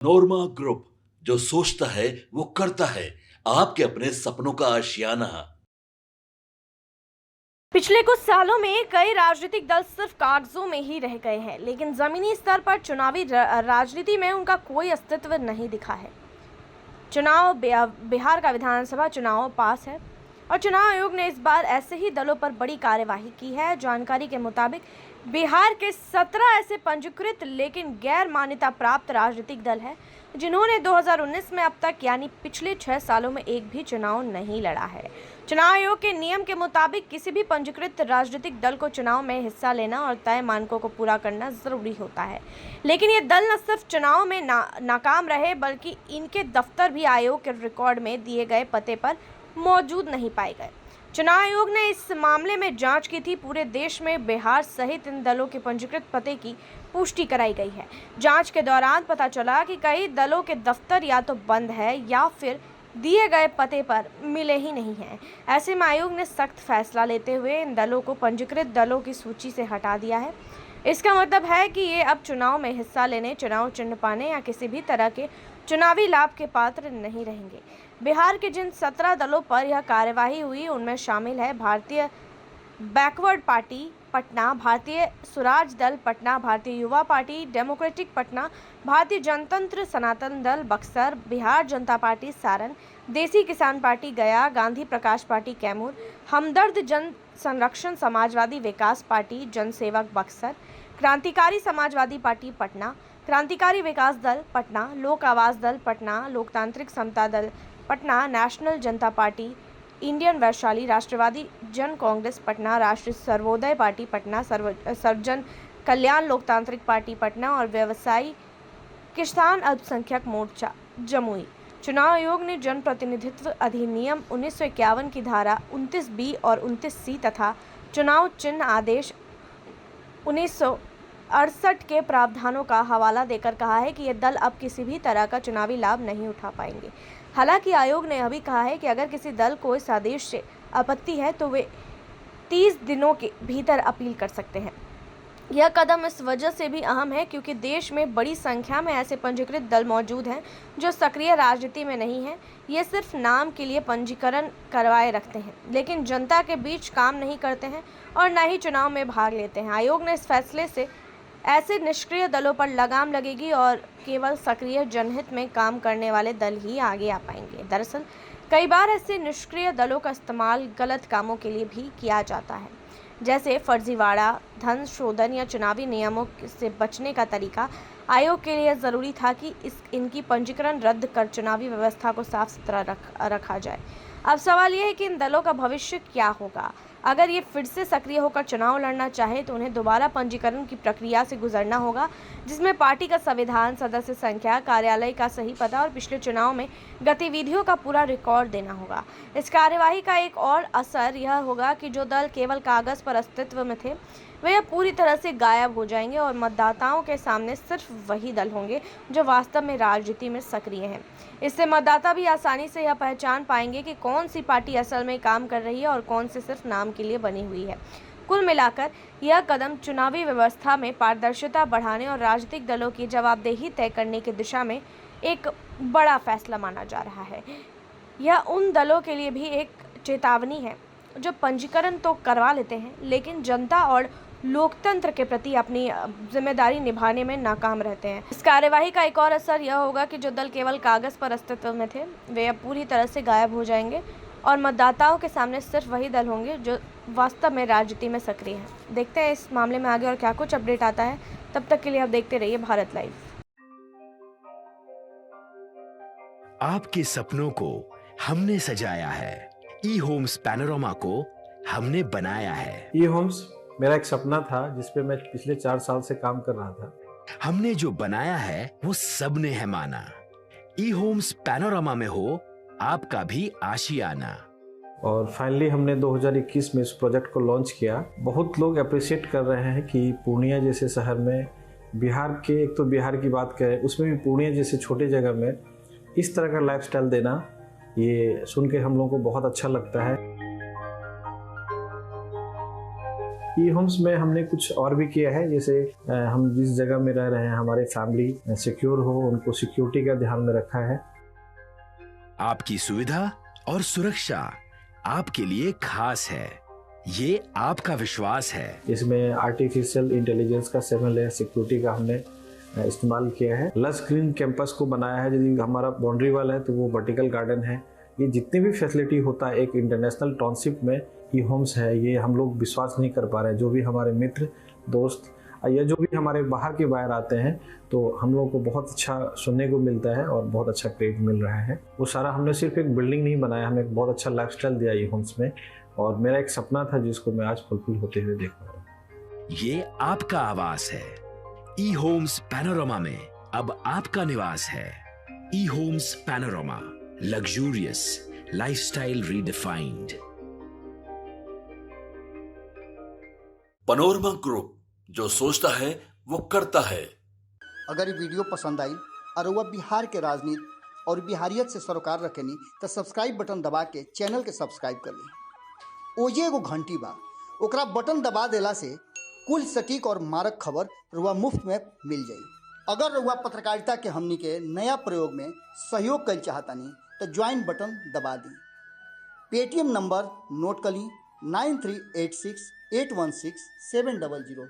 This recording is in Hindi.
नोरमा ग्रुप, जो सोचता है वो करता है। आपके अपने सपनों का आशियाना। पिछले कुछ सालों में कई राजनीतिक दल सिर्फ कागजों में ही रह गए हैं, लेकिन जमीनी स्तर पर चुनावी राजनीति में उनका कोई अस्तित्व नहीं दिखा है। बिहार का विधानसभा चुनाव पास है और चुनाव आयोग ने इस बार ऐसे ही दलों पर बड़ी कार्यवाही की है। जानकारी के मुताबिक बिहार के 17 ऐसे पंजीकृत लेकिन गैर मान्यता प्राप्त राजनीतिक दल हैं जिन्होंने 2019 में अब तक यानी पिछले 6 सालों में एक भी चुनाव नहीं लड़ा है। चुनाव आयोग के नियम के मुताबिक किसी भी पंजीकृत राजनीतिक दल को चुनाव में हिस्सा लेना और तय मानकों को पूरा करना जरूरी होता है, लेकिन ये दल न सिर्फ चुनाव में नाकाम रहे बल्कि इनके दफ्तर भी आयोग के रिकॉर्ड में दिए गए पते पर मौजूद नहीं पाए गए। चुनाव आयोग ने इस मामले में जांच की थी। पूरे देश में बिहार सहित इन दलों के पंजीकृत पते की पुष्टि कराई गई है। जांच के दौरान पता चला कि कई दलों के दफ्तर या तो बंद है या फिर दिए गए पते पर मिले ही नहीं हैं। ऐसे में आयोग ने सख्त फैसला लेते हुए इन दलों को पंजीकृत दलों की सूची से हटा दिया है। इसका मतलब है कि ये अब चुनाव में हिस्सा लेने, चुनाव चिन्ह पाने या किसी भी तरह के चुनावी लाभ के पात्र नहीं रहेंगे। बिहार के जिन 17 दलों पर यह कार्यवाही हुई उनमें शामिल है भारतीय बैकवर्ड पार्टी पटना, भारतीय स्वराज दल पटना, भारतीय युवा पार्टी डेमोक्रेटिक पटना, भारतीय जनतंत्र सनातन दल बक्सर, बिहार जनता पार्टी सारण, देसी किसान पार्टी गया, गांधी प्रकाश पार्टी कैमूर, हमदर्द जन संरक्षण समाजवादी विकास पार्टी जनसेवक बक्सर, क्रांतिकारी समाजवादी पार्टी पटना, क्रांतिकारी विकास दल पटना, लोक आवाज दल पटना, लोकतांत्रिक समता दल पटना, नेशनल जनता पार्टी, इंडियन वैशाली, राष्ट्रवादी जन कांग्रेस पटना, राष्ट्रीय सर्वोदय पार्टी पटना, सर्वजन कल्याण लोकतांत्रिक पार्टी पटना और व्यवसायी किसान अल्पसंख्यक मोर्चा जमुई। चुनाव आयोग ने जन प्रतिनिधित्व अधिनियम 1951 की धारा 29B और 29C तथा चुनाव चिन्ह आदेश 1968 के प्रावधानों का हवाला देकर कहा है कि ये दल अब किसी भी तरह का चुनावी लाभ नहीं उठा पाएंगे। हालांकि आयोग ने यह भी कहा है कि अगर किसी दल को इस आदेश से आपत्ति है तो वे 30 दिनों के भीतर अपील कर सकते हैं। यह कदम इस वजह से भी अहम है क्योंकि देश में बड़ी संख्या में ऐसे पंजीकृत दल मौजूद हैं जो सक्रिय राजनीति में नहीं हैं। ये सिर्फ नाम के लिए पंजीकरण करवाए रखते हैं, लेकिन जनता के बीच काम नहीं करते हैं और न ही चुनाव में भाग लेते हैं। आयोग ने इस फैसले से ऐसे निष्क्रिय दलों पर लगाम लगेगी और केवल सक्रिय जनहित में काम करने वाले दल ही आगे आ पाएंगे। दरअसल कई बार ऐसे निष्क्रिय दलों का इस्तेमाल गलत कामों के लिए भी किया जाता है, जैसे फर्जीवाड़ा, धन शोधन या चुनावी नियमों से बचने का तरीका। आयोग के लिए ज़रूरी था कि इनकी पंजीकरण रद्द कर चुनावी व्यवस्था को साफ सुथरा रखा जाए। अब सवाल यह है कि इन दलों का भविष्य क्या होगा। अगर ये फिर से सक्रिय होकर चुनाव लड़ना चाहे तो उन्हें दोबारा पंजीकरण की प्रक्रिया से गुजरना होगा, जिसमें पार्टी का संविधान, सदस्य संख्या, कार्यालय का सही पता और पिछले चुनाव में गतिविधियों का पूरा रिकॉर्ड देना होगा। इस कार्यवाही का एक और असर यह होगा कि जो दल केवल कागज पर अस्तित्व में थे वे अब पूरी तरह से गायब हो जाएंगे और मतदाताओं के सामने सिर्फ वही दल होंगे जो वास्तव में राजनीति में सक्रिय हैं। इससे मतदाता भी आसानी से यह पहचान पाएंगे कि कौन सी पार्टी असल में काम कर रही है और कौन सी सिर्फ नाम के लिए बनी हुई है। कुल मिलाकर यह कदम चुनावी व्यवस्था में पारदर्शिता बढ़ाने और राजनीतिक दलों की जवाबदेही तय करने की दिशा में एक बड़ा फैसला माना जा रहा है। यह उन दलों के लिए भी एक चेतावनी है जो पंजीकरण तो करवा लेते हैं लेकिन जनता और लोकतंत्र के प्रति अपनी जिम्मेदारी निभाने में नाकाम रहते हैं। इस कार्यवाही का एक और असर यह होगा कि जो दल केवल कागज पर अस्तित्व में थे वे अब पूरी तरह से गायब हो जाएंगे और मतदाताओं के सामने सिर्फ वही दल होंगे जो वास्तव में राजनीति में सक्रिय हैं। देखते हैं इस मामले में आगे और क्या कुछ अपडेट आता है। तब तक के लिए आप देखते रहिए भारत लाइव। आपके सपनों को हमने सजाया है, ई होम्स पैनोरामा को हमने बनाया है। ई होम्स मेरा एक सपना था जिस पे मैं पिछले 4 साल से काम कर रहा था। हमने जो बनाया है वो सबने है माना। ई होम्स पैनोरामा में हो आपका भी आशियाना। और फाइनली हमने 2021 में इस प्रोजेक्ट को लॉन्च किया। बहुत लोग अप्रिशिएट कर रहे हैं कि पूर्णिया जैसे शहर में, बिहार के, एक तो बिहार की बात करें उसमें भी पूर्णिया जैसे छोटे जगह में इस तरह का लाइफस्टाइल देना, ये सुन के हम लोगों को बहुत अच्छा लगता है। ई होम्स में हमने कुछ और भी किया है, जैसे हम जिस जगह में रह रहे हैं हमारे फैमिली सिक्योर हो, उनको सिक्योरिटी का ध्यान में रखा है। आपकी सुविधा और सुरक्षा आपके लिए खास है, ये आपका विश्वास है। इसमें आर्टिफिशियल इंटेलिजेंस का 7 लेयर सिक्योरिटी का हमने इस्तेमाल किया है। लस ग्रीन कैंपस को बनाया है, यदि हमारा बाउंड्री वाल है तो वो वर्टिकल गार्डन है। ये जितनी भी फैसिलिटी होता है एक इंटरनेशनल टाउनशिप में ई होम्स है, ये हम लोग विश्वास नहीं कर पा रहे हैं। जो भी हमारे मित्र दोस्त या जो भी हमारे बाहर के बाहर आते हैं तो हम लोगों को बहुत अच्छा सुनने को मिलता है और बहुत अच्छा क्रेडिट मिल रहा है। वो सारा हमने सिर्फ एक बिल्डिंग नहीं बनाया, हमें एक बहुत अच्छा लाइफस्टाइल दिया ई होम्स में, और मेरा एक सपना था जिसको मैं आज फुलफिल होते हुए देख रहा हूँ। ये आपका आवास है। ई होम्स पैनोरामा में अब आपका निवास है। E Homes Panorama, luxurious lifestyle redefined. Panorama Group, जो सोचता है वो करता है। अगर ये वीडियो पसंद आई और वह बिहार के राजनीति और बिहारियत से सरोकार रखेनी तो सब्सक्राइब बटन दबा के चैनल के सब्सक्राइब कर ली। ओजे एगो घंटी बा, ओकरा बटन दबा देला से कुल सटीक और मारक खबर रुआ मुफ्त में मिल जाई। अगर रुआ पत्रकारिता के हमनी के नया प्रयोग में सहयोग कर चाहतानी तो ज्वाइन बटन दबा दी। पेटीएम नंबर नोट कर ली 9386816700।